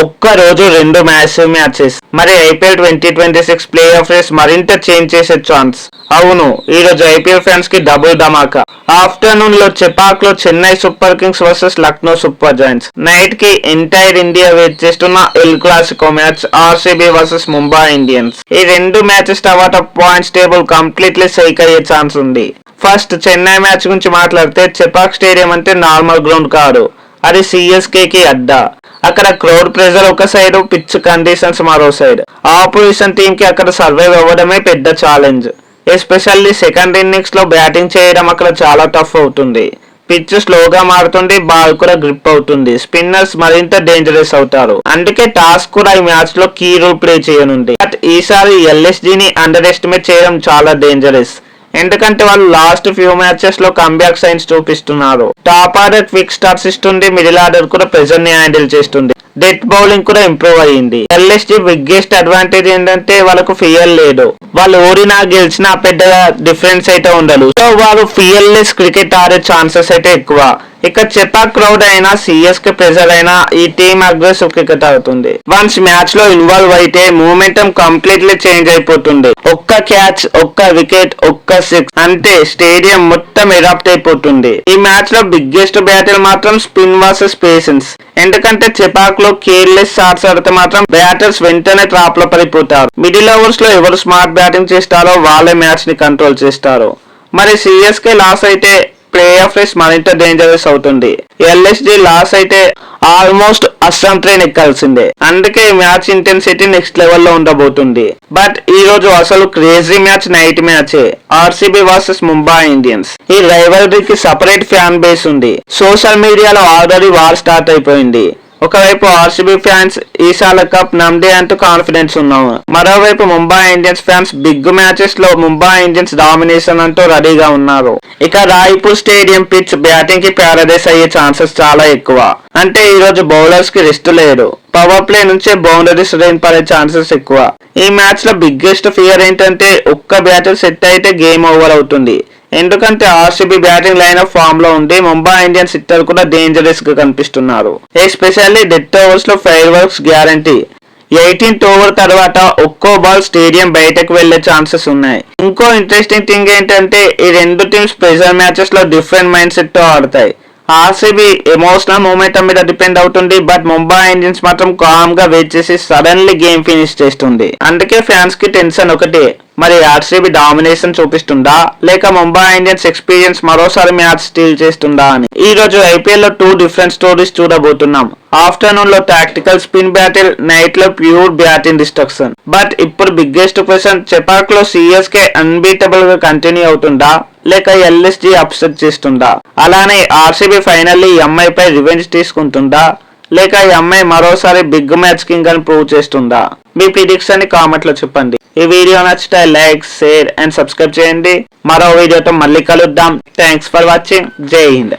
ఒక్క రోజు 2 మ్యాచెస్. మరి ఐపీఎల్ 2026 ప్లే ఆఫ్ రేస్ మరింత చేంజ్ చేసే ఛాన్స్. అవును, ఈ రోజు ఐపీఎల్ ఫ్యాన్స్ కి డబుల్ ధమాకా. ఆఫ్టర్నూన్ లో చెపాక్ లో Chennai super Kings versus Lucknow super joints. Night కి ఎంటైర్ ఇండియా వెయిట్ చేస్తున్న El Clasico match RCB versus Mumbai Indians. ఈ 2 మ్యాచెస్ తర్వాత పాయింట్స్ టేబుల్ కంప్లీట్లీ షేక్ అయ్యే ఛాన్స్ ఉంది. ఫస్ట్ చెన్నై మ్యాచ్ గురించి మాట్లాడితే, చెపాక్ స్టేడియం అంటే నార్మల్ గ్రౌండ్ కాదు, అది సిఎస్కేకి అడ్డా. అక్కడ క్రౌడ్ ప్రెజర్ ఒక సైడ్, పిచ్ కండిషన్స్ మరో సైడ్. ఆపోజిషన్ టీమ్ కి అక్కడ సర్వైవ్ అవ్వడమే పెద్ద ఛాలెంజ్. ఎస్పెషల్లీ సెకండ్ ఇన్నింగ్స్ లో బ్యాటింగ్ చేయడం అక్కడ చాలా టఫ్ అవుతుంది. పిచ్ స్లోగా మారుతుంది, బాల్ కూడా గ్రిప్ అవుతుంది, స్పిన్నర్స్ మరింత డేంజరస్ అవుతారు. అందుకే టాస్ కూడా ఈ మ్యాచ్ లో కీ రోల్ ప్లే చేయనుంది. బట్ ఈసారి ఎల్ఎస్జీని అండర్ ఎస్టిమేట్ చేయడం చాలా డేంజరస్. ఎందుకంటే వాళ్ళు లాస్ట్ ఫ్యూ మ్యాచెస్ లో కంబ్యాక్ సైన్స్ చూపిస్తున్నారు. టాప్ ఆర్డర్ క్విక్ స్టార్ట్స్ ఇస్తుంది, మిడిల్ ఆర్డర్ కూడా ప్రెజర్ ని హ్యాండిల్ చేస్తుంది. డెత్ బౌలింగ్ కూడా ఇంప్రూవ్ అయ్యింది. ఎల్ఎస్జీ బిగ్గెస్ట్ అడ్వాంటేజ్ ఏంటంటే వాళ్ళకు ఫియర్ లేదు. వాళ్ళు ఓడినా గెలిచినా పెద్దగా డిఫరెన్స్ అయితే ఉండదు. సో వాళ్ళు ఫియర్లెస్ క్రికెట్ ఆడే ఛాన్సెస్ అయితే ఎక్కువ. ఇక చెపాక్ క్రౌడ్ అయినా, సిఎస్కే ప్రెజర్ అయినా ఈ టీమ్ అగ్రెసివ్ క్రికెట్ ఆడుతుంది. వన్స్ మ్యాచ్ లో ఇన్వాల్వ్ అయితే మూమెంటం కంప్లీట్లీ చేంజ్ అయిపోతుంది. ఒక్క క్యాచ్, ఒక్క వికెట్, ఒక్క సిక్స్ అంతే స్టేడియం మొత్తం ఎడాప్ట్ అయిపోతుంది. ఈ మ్యాచ్ లో బిగ్గెస్ట్ బ్యాటిల్ మాత్రం స్పిన్ వర్సెస్ పేషెన్స్. ఎందుకంటే చెపాక్ లో కేర్లెస్ షాట్స్ ఆడితే మాత్రం బ్యాటర్స్ వెంటనే ట్రాప్ లో పడిపోతారు. మిడిల్ ఓవర్స్ లో ఎవరు స్మార్ట్ బ్యాటింగ్ చేస్తారో వాళ్ళే మ్యాచ్ ని కంట్రోల్ చేస్తారు. మరి సిఎస్కే లాస్ అయితే ప్లే ఆఫ్ రేస్ మరింత డేంజరస్ అవుతుంది. ఎల్ఎస్జీ లాస్ అయితే ఆల్మోస్ట్ అస్సాం ట్రైన్ ఎక్కాల్సిందే. అందుకే ఈ మ్యాచ్ ఇంటెన్సిటీ నెక్స్ట్ లెవెల్ లో ఉండబోతుంది. బట్ ఈ రోజు అసలు క్రేజీ మ్యాచ్ నైట్ మ్యాచే, ఆర్సీబీ వర్సెస్ ముంబై ఇండియన్స్. ఈ రైవల్రీకి సపరేట్ ఫ్యాన్ బేస్ ఉంది. సోషల్ మీడియాలో ఆల్రెడీ వార్ స్టార్ట్ అయిపోయింది. ఒకవైపు ఆర్సీబీ ఫ్యాన్స్ ఈసారి కప్ నమ్దే అంటూ కాన్ఫిడెన్స్ ఉన్నాము. మరోవైపు Mumbai Indians fans big matches లో ముంబై ఇండియన్స్ డామినేషన్ అంటూ రెడీగా ఉన్నారు. ఇక రాయ్పూర్ స్టేడియం పిచ్ బ్యాటింగ్ కి ప్యారడైస్ అయ్యే ఛాన్సెస్ చాలా ఎక్కువ. అంటే ఈ రోజు బౌలర్స్ కి రెస్ట్ లేదు. పవర్ ప్లే నుంచే బౌండరీస్ రేన్ పడే ఛాన్సెస్ ఎక్కువ. ఈ మ్యాచ్ లో బిగ్గెస్ట్ ఫియర్ ఏంటంటే ఒక్క బ్యాటర్ సెట్ అయితే గేమ్ ఓవర్ అవుతుంది. ఎందుకంటే RCB batting line of form లో ఉండి ముంబై ఇండియన్స్ హిట్టర్ కూడా డేంజరస్ గా కనిపిస్తున్నారు. ఎస్పెషల్లీ డెత్ ఓవర్స్ లో fireworks guarantee. 18th over తర్వాత ఒక్కో బాల్ స్టేడియం బయటకు వెళ్లే ఛాన్సెస్ ఉన్నాయి. ఇంకో ఇంట్రెస్టింగ్ థింగ్ ఏంటంటే ఈ రెండు టీమ్స్ ప్రెజర్ మ్యాచెస్ లో డిఫరెంట్ మైండ్ సెట్ తో ఆడతాయి. ఆర్సీబీ ఎమోషనల్ మూమెంటం మీద డిపెండ్ అవుతుంది. బట్ ముంబై ఇండియన్స్ మాత్రం కామ్ గా వెయిట్ చేసి సడన్లీ గేమ్ ఫినిష్ చేస్తుంది. అందుకే ఫ్యాన్స్ కి టెన్షన్ ఒకటే, మరి ఆర్సీబీ డామినేషన్ చూపిస్తుందా లేక ముంబై ఇండియన్స్ ఎక్స్పీరియన్స్ మరోసారి మ్యాచ్ స్టీల్ చేస్తుందా అని. ఈ రోజు ఐపీఎల్ లో 2 డిఫరెంట్ స్టోరీస్ చూడబోతున్నాం. ఆఫ్టర్నూన్ లో టాక్టికల్ స్పిన్ బ్యాటిల్, నైట్ లో ప్యూర్ బ్యాటింగ్ డిస్ట్రక్షన్. బట్ ఇప్పుడు బిగ్గెస్ట్ క్వశ్చన్, చెపాక్ లో సిఎస్కే అన్బీటబుల్ గా కంటిన్యూ అవుతుందా లేక ఎల్ఎస్జీ అప్సెట్ చేస్తుందా? అలానే ఆర్సీబీ ఫైనల్లీ ఎంఐ పై రివెంజ్ తీసుకుంటుందా లేక ఎంఐ మరోసారి బిగ్ మ్యాచ్ కింగ్ అని ప్రూవ్ చేస్తుందా? మీ ప్రిడిక్షన్ ని కామెంట్ లో చెప్పండి. ఈ వీడియో నచ్చితే లైక్, షేర్ అండ్ సబ్స్క్రైబ్ చేయండి. మరో వీడియోతో మళ్ళీ కలుద్దాం. Thanks for watching. జై హింద్.